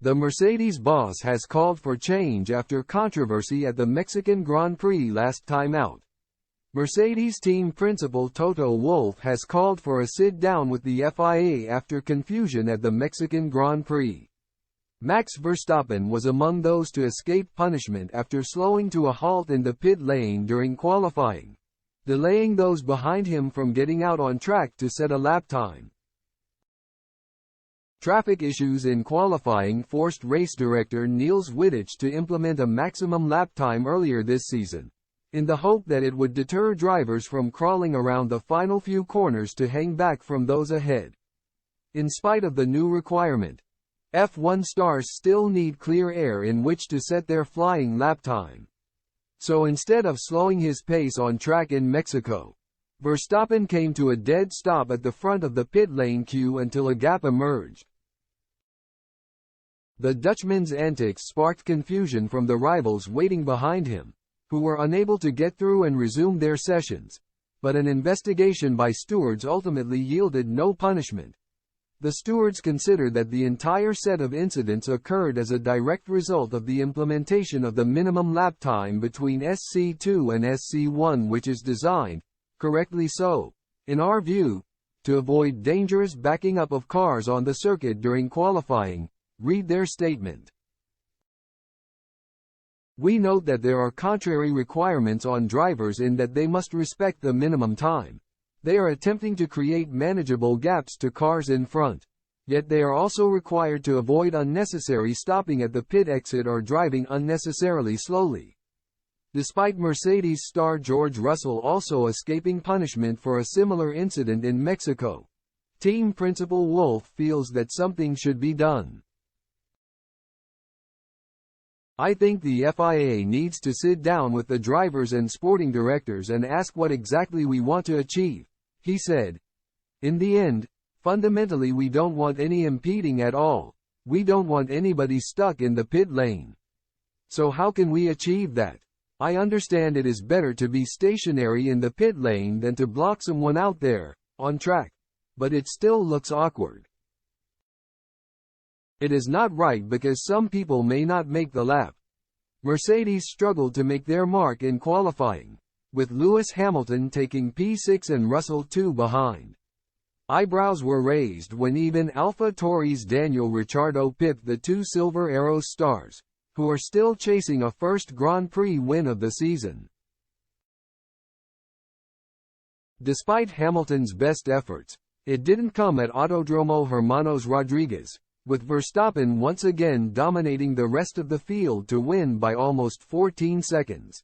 The Mercedes boss has called for change after controversy at the Mexican Grand Prix last time out. Mercedes team principal Toto Wolff has called for a sit-down with the FIA after confusion at the Mexican Grand Prix. Max Verstappen was among those to escape punishment after slowing to a halt in the pit lane during qualifying, delaying those behind him from getting out on track to set a lap time. Traffic issues in qualifying forced race director Niels Wittich to implement a maximum lap time earlier this season, in the hope that it would deter drivers from crawling around the final few corners to hang back from those ahead. In spite of the new requirement, F1 stars still need clear air in which to set their flying lap time. So instead of slowing his pace on track in Mexico, Verstappen came to a dead stop at the front of the pit lane queue until a gap emerged. The Dutchman's antics sparked confusion from the rivals waiting behind him, who were unable to get through and resume their sessions, but an investigation by stewards ultimately yielded no punishment. The stewards considered that the entire set of incidents occurred as a direct result of the implementation of the minimum lap time between SC2 and SC1, which is designed, correctly so, in our view, to avoid dangerous backing up of cars on the circuit during qualifying. Read their statement. We note that there are contrary requirements on drivers in that they must respect the minimum time. They are attempting to create manageable gaps to cars in front. Yet they are also required to avoid unnecessary stopping at the pit exit or driving unnecessarily slowly. Despite Mercedes star George Russell also escaping punishment for a similar incident in Mexico, team principal Wolff feels that something should be done. I think the FIA needs to sit down with the drivers and sporting directors and ask what exactly we want to achieve, he said. In the end, fundamentally we don't want any impeding at all. We don't want anybody stuck in the pit lane. So how can we achieve that? I understand it is better to be stationary in the pit lane than to block someone out there, on track. But it still looks awkward. It is not right because some people may not make the lap. Mercedes struggled to make their mark in qualifying, with Lewis Hamilton taking P6 and Russell 2 behind. Eyebrows were raised when even AlphaTauri's Daniel Ricciardo pipped the two Silver Arrows stars, who are still chasing a first Grand Prix win of the season. Despite Hamilton's best efforts, it didn't come at Autodromo Hermanos Rodriguez, with Verstappen once again dominating the rest of the field to win by almost 14 seconds.